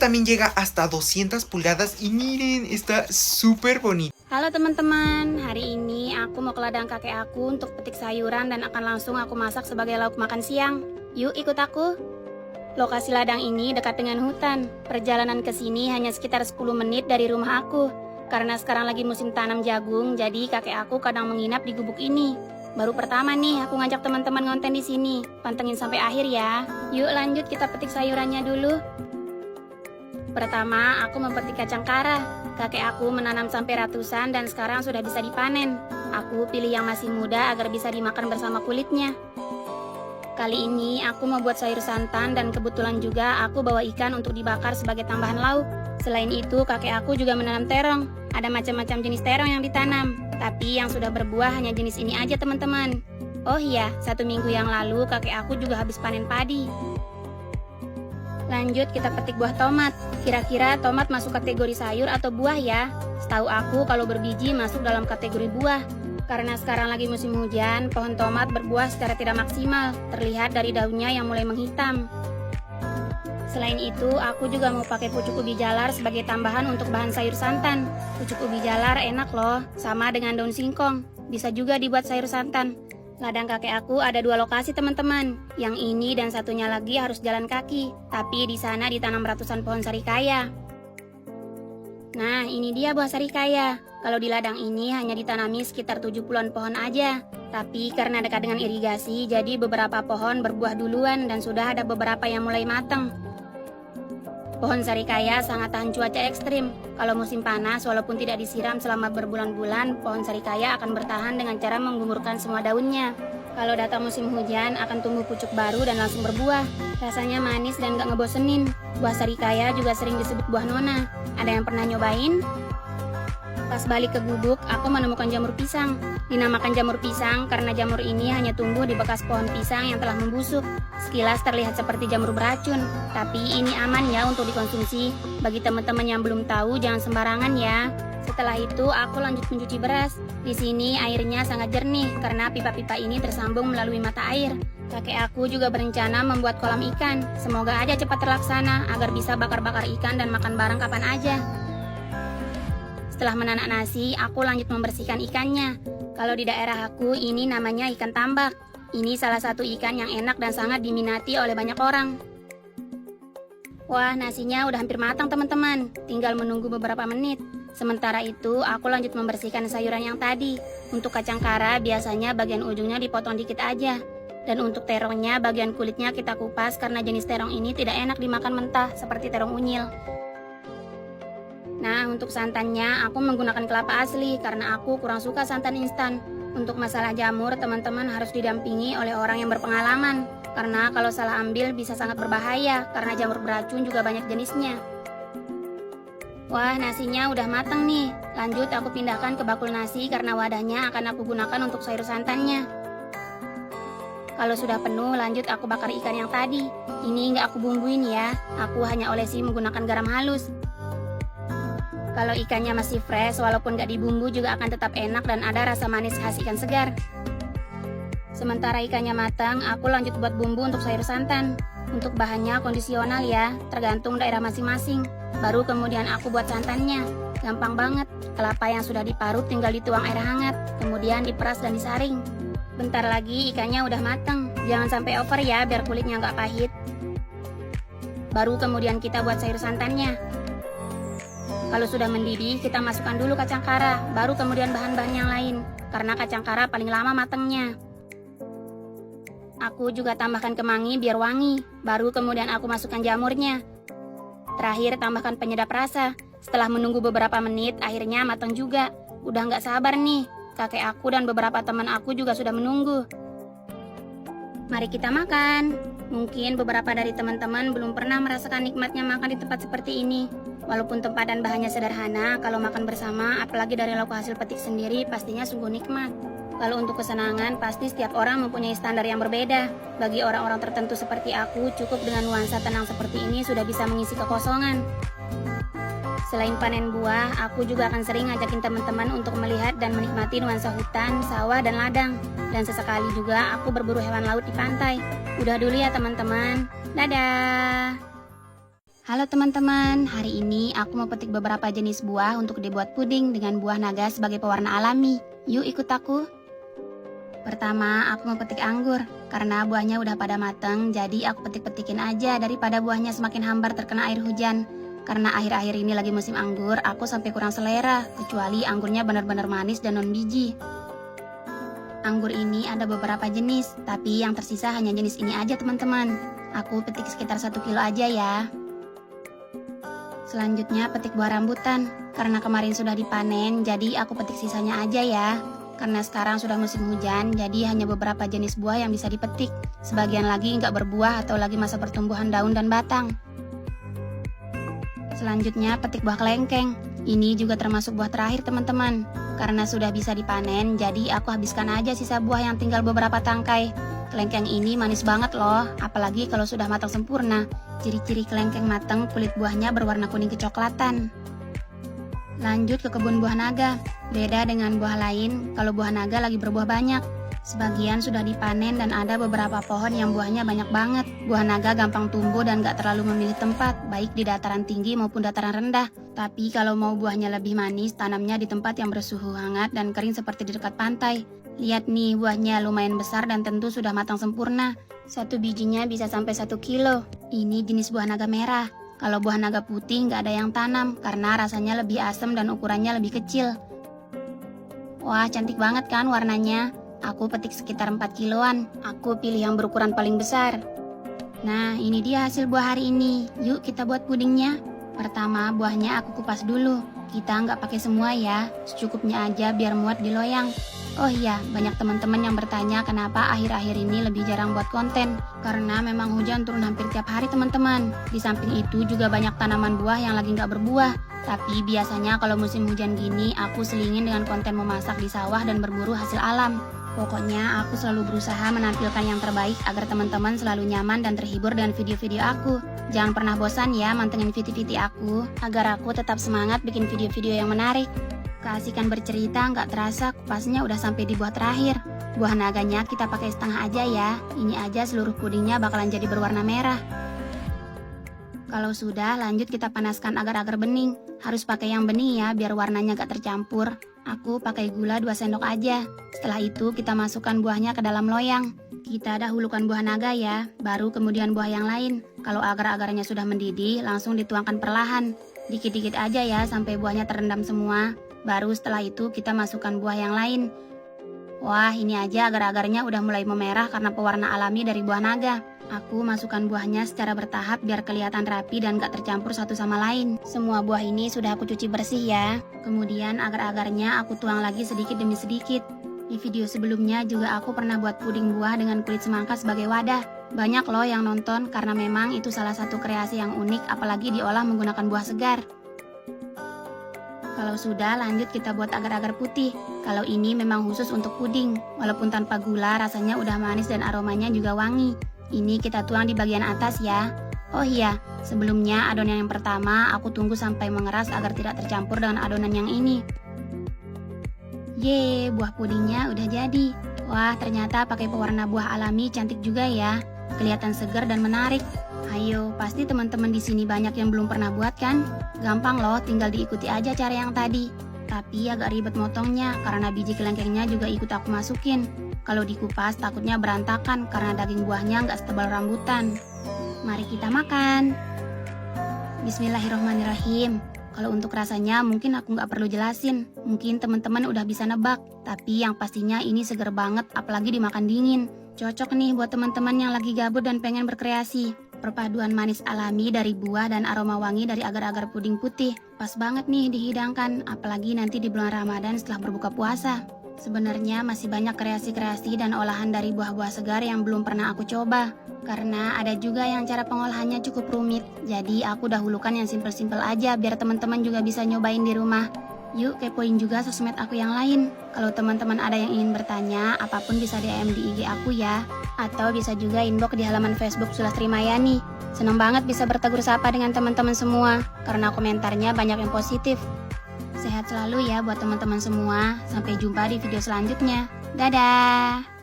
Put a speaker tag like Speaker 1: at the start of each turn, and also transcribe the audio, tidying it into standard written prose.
Speaker 1: también llega hasta 200 pulgadas y miren, está súper bonito.
Speaker 2: Halo teman-teman, hari ini aku mau ke ladang kakek aku untuk petik sayuran dan akan langsung aku masak sebagai lauk makan siang. Yuk ikut aku. Lokasi ladang ini dekat dengan hutan. Perjalanan ke sini hanya sekitar 10 menit dari rumah aku. Karena sekarang lagi musim tanam jagung, jadi kakek aku kadang menginap di gubuk ini. Baru pertama nih aku ngajak teman-teman ngonten di sini. Pantengin sampai akhir ya. Yuk lanjut kita petik sayurannya dulu. Pertama, aku memetik kacang kara. Kakek aku menanam sampai ratusan dan sekarang sudah bisa dipanen. Aku pilih yang masih muda agar bisa dimakan bersama kulitnya. Kali ini aku mau buat sayur santan dan kebetulan juga aku bawa ikan untuk dibakar sebagai tambahan lauk. Selain itu, kakek aku juga menanam terong. Ada macam-macam jenis terong yang ditanam. Tapi yang sudah berbuah hanya jenis ini aja teman-teman. Oh iya, 1 minggu yang lalu kakek aku juga habis panen padi. Lanjut kita petik buah tomat. Kira-kira tomat masuk kategori sayur atau buah ya? Setahu aku kalau berbiji masuk dalam kategori buah. Karena sekarang lagi musim hujan, pohon tomat berbuah secara tidak maksimal. Terlihat dari daunnya yang mulai menghitam. Selain itu, aku juga mau pakai pucuk ubi jalar sebagai tambahan untuk bahan sayur santan. Pucuk ubi jalar enak loh, sama dengan daun singkong. Bisa juga dibuat sayur santan. Ladang kakek aku ada 2 lokasi teman-teman. Yang ini dan satunya lagi harus jalan kaki. Tapi di sana ditanam ratusan pohon sarikaya. Nah, ini dia buah sarikaya. Kalau di ladang ini hanya ditanami sekitar 70-an pohon aja. Tapi karena dekat dengan irigasi, jadi beberapa pohon berbuah duluan dan sudah ada beberapa yang mulai matang. Pohon sarikaya sangat tahan cuaca ekstrim. Kalau musim panas, walaupun tidak disiram selama berbulan-bulan, pohon sarikaya akan bertahan dengan cara menggumurkan semua daunnya. Kalau datang musim hujan, akan tumbuh pucuk baru dan langsung berbuah. Rasanya manis dan gak ngebosenin. Buah sarikaya juga sering disebut buah nona. Ada yang pernah nyobain? Pas balik ke gubuk, aku menemukan jamur pisang. Dinamakan jamur pisang karena jamur ini hanya tumbuh di bekas pohon pisang yang telah membusuk. Sekilas terlihat seperti jamur beracun, tapi ini aman ya untuk dikonsumsi. Bagi teman-teman yang belum tahu, jangan sembarangan ya. Setelah itu, aku lanjut mencuci beras. Di sini airnya sangat jernih karena pipa-pipa ini tersambung melalui mata air. Kakek aku juga berencana membuat kolam ikan. Semoga aja cepat terlaksana agar bisa bakar-bakar ikan dan makan bareng kapan aja. Setelah menanak nasi, aku lanjut membersihkan ikannya. Kalau di daerah aku, ini namanya ikan tambak. Ini salah satu ikan yang enak dan sangat diminati oleh banyak orang. Wah, nasinya udah hampir matang teman-teman. Tinggal menunggu beberapa menit. Sementara itu, aku lanjut membersihkan sayuran yang tadi. Untuk kacang kara, biasanya bagian ujungnya dipotong dikit aja. Dan untuk terongnya, bagian kulitnya kita kupas karena jenis terong ini tidak enak dimakan mentah seperti terong unyil. Nah, untuk santannya aku menggunakan kelapa asli karena aku kurang suka santan instan. Untuk masalah jamur, teman-teman harus didampingi oleh orang yang berpengalaman. Karena kalau salah ambil bisa sangat berbahaya karena jamur beracun juga banyak jenisnya. Wah, nasinya udah matang nih. Lanjut aku pindahkan ke bakul nasi karena wadahnya akan aku gunakan untuk sayur santannya. Kalau sudah penuh, lanjut aku bakar ikan yang tadi. Ini nggak aku bumbuin ya, aku hanya olesi menggunakan garam halus. Kalau ikannya masih fresh, walaupun gak dibumbu juga akan tetap enak dan ada rasa manis khas ikan segar. Sementara ikannya matang, aku lanjut buat bumbu untuk sayur santan. Untuk bahannya kondisional ya, tergantung daerah masing-masing. Baru kemudian aku buat santannya. Gampang banget, kelapa yang sudah diparut tinggal dituang air hangat, kemudian diperas dan disaring. Bentar lagi ikannya udah matang, jangan sampai over ya biar kulitnya gak pahit. Baru kemudian kita buat sayur santannya. Kalau sudah mendidih, kita masukkan dulu kacang kara, baru kemudian bahan-bahan yang lain, karena kacang kara paling lama matangnya. Aku juga tambahkan kemangi biar wangi, baru kemudian aku masukkan jamurnya. Terakhir tambahkan penyedap rasa. Setelah menunggu beberapa menit, akhirnya matang juga. Udah nggak sabar nih, kakek aku dan beberapa teman aku juga sudah menunggu. Mari kita makan. Mungkin beberapa dari teman-teman belum pernah merasakan nikmatnya makan di tempat seperti ini. Walaupun tempat dan bahannya sederhana, kalau makan bersama, apalagi dari lauk hasil petik sendiri, pastinya sungguh nikmat. Kalau untuk kesenangan, pasti setiap orang mempunyai standar yang berbeda. Bagi orang-orang tertentu seperti aku, cukup dengan nuansa tenang seperti ini sudah bisa mengisi kekosongan. Selain panen buah, aku juga akan sering ngajakin teman-teman untuk melihat dan menikmati nuansa hutan, sawah, dan ladang. Dan sesekali juga aku berburu hewan laut di pantai. Udah dulu ya teman-teman. Dadah! Halo teman-teman, hari ini aku mau petik beberapa jenis buah untuk dibuat puding dengan buah naga sebagai pewarna alami. Yuk ikut aku. Pertama, aku mau petik anggur. Karena buahnya udah pada mateng, jadi aku petik-petikin aja daripada buahnya semakin hambar terkena air hujan. Karena akhir-akhir ini lagi musim anggur, aku sampai kurang selera, kecuali anggurnya benar-benar manis dan non biji. Anggur ini ada beberapa jenis, tapi yang tersisa hanya jenis ini aja teman-teman. Aku petik sekitar 1 kilo aja ya. Selanjutnya petik buah rambutan. Karena kemarin sudah dipanen, jadi aku petik sisanya aja ya. Karena sekarang sudah musim hujan, jadi hanya beberapa jenis buah yang bisa dipetik. Sebagian lagi nggak berbuah atau lagi masa pertumbuhan daun dan batang. Selanjutnya petik buah kelengkeng. Ini juga termasuk buah terakhir teman-teman. Karena sudah bisa dipanen, jadi aku habiskan aja sisa buah yang tinggal beberapa tangkai. Kelengkeng ini manis banget loh, apalagi kalau sudah matang sempurna. Ciri-ciri kelengkeng matang, kulit buahnya berwarna kuning kecoklatan. Lanjut ke kebun buah naga. Beda dengan buah lain, kalau buah naga lagi berbuah banyak. Sebagian sudah dipanen dan ada beberapa pohon yang buahnya banyak banget. Buah naga gampang tumbuh dan gak terlalu memilih tempat, baik di dataran tinggi maupun dataran rendah. Tapi kalau mau buahnya lebih manis, tanamnya di tempat yang bersuhu hangat dan kering seperti di dekat pantai. Lihat nih, buahnya lumayan besar dan tentu sudah matang sempurna. Satu bijinya bisa sampai 1 kilo. Ini jenis buah naga merah. Kalau buah naga putih nggak ada yang tanam karena rasanya lebih asam dan ukurannya lebih kecil. Wah, cantik banget kan warnanya? Aku petik sekitar 4 kiloan. Aku pilih yang berukuran paling besar. Nah, ini dia hasil buah hari ini. Yuk kita buat pudingnya. Pertama, buahnya aku kupas dulu. Kita nggak pakai semua ya, secukupnya aja biar muat di loyang. Oh iya, banyak teman-teman yang bertanya kenapa akhir-akhir ini lebih jarang buat konten. Karena memang hujan turun hampir tiap hari teman-teman. Di samping itu juga banyak tanaman buah yang lagi nggak berbuah. Tapi biasanya kalau musim hujan gini, aku selingin dengan konten memasak di sawah dan berburu hasil alam. Pokoknya aku selalu berusaha menampilkan yang terbaik agar teman-teman selalu nyaman dan terhibur dengan video-video aku. Jangan pernah bosan ya mantengin video-video aku, agar aku tetap semangat bikin video-video yang menarik. Keasikan bercerita nggak terasa kupasnya udah sampai di buah terakhir. Buah naganya kita pakai setengah aja ya. Ini aja seluruh pudingnya bakalan jadi berwarna merah. Kalau sudah, lanjut kita panaskan agar-agar bening. Harus pakai yang bening ya biar warnanya gak tercampur. Aku pakai gula 2 sendok aja. Setelah itu kita masukkan buahnya ke dalam loyang. Kita dahulukan buah naga ya, baru kemudian buah yang lain. Kalau agar-agarnya sudah mendidih, langsung dituangkan perlahan. Dikit-dikit aja ya sampai buahnya terendam semua. Baru setelah itu kita masukkan buah yang lain. Wah, ini aja agar-agarnya udah mulai memerah karena pewarna alami dari buah naga. Aku masukkan buahnya secara bertahap biar kelihatan rapi dan gak tercampur satu sama lain. Semua buah ini sudah aku cuci bersih ya. Kemudian agar-agarnya aku tuang lagi sedikit demi sedikit. Di video sebelumnya juga aku pernah buat puding buah dengan kulit semangka sebagai wadah. Banyak loh yang nonton karena memang itu salah satu kreasi yang unik apalagi diolah menggunakan buah segar. Kalau sudah, lanjut kita buat agar-agar putih. Kalau ini memang khusus untuk puding. Walaupun tanpa gula, rasanya udah manis dan aromanya juga wangi. Ini kita tuang di bagian atas ya. Oh iya, sebelumnya adonan yang pertama aku tunggu sampai mengeras agar tidak tercampur dengan adonan yang ini. Yeay, buah pudingnya udah jadi. Wah, ternyata pakai pewarna buah alami cantik juga ya. Kelihatan segar dan menarik. Ayo, pasti teman-teman di sini banyak yang belum pernah buat kan? Gampang loh, tinggal diikuti aja cara yang tadi. Tapi agak ribet motongnya karena biji kelengkengnya juga ikut aku masukin. Kalau dikupas takutnya berantakan karena daging buahnya nggak setebal rambutan. Mari kita makan. Bismillahirrohmanirrohim. Kalau untuk rasanya mungkin aku nggak perlu jelasin. Mungkin teman-teman udah bisa nebak. Tapi yang pastinya ini seger banget apalagi dimakan dingin. Cocok nih buat teman-teman yang lagi gabut dan pengen berkreasi. Perpaduan manis alami dari buah dan aroma wangi dari agar-agar puding putih. Pas banget nih dihidangkan, apalagi nanti di bulan Ramadan setelah berbuka puasa. Sebenarnya masih banyak kreasi-kreasi dan olahan dari buah-buah segar yang belum pernah aku coba. Karena ada juga yang cara pengolahannya cukup rumit. Jadi aku dahulukan yang simpel-simpel aja biar teman-teman juga bisa nyobain di rumah. Yuk kepoin juga sosmed aku yang lain. Kalau teman-teman ada yang ingin bertanya, apapun bisa DM di IG aku ya. Atau bisa juga inbox di halaman Facebook Sulastri Mayani. Senang banget bisa bertegur sapa dengan teman-teman semua, karena komentarnya banyak yang positif. Sehat selalu ya buat teman-teman semua. Sampai jumpa di video selanjutnya. Dadah!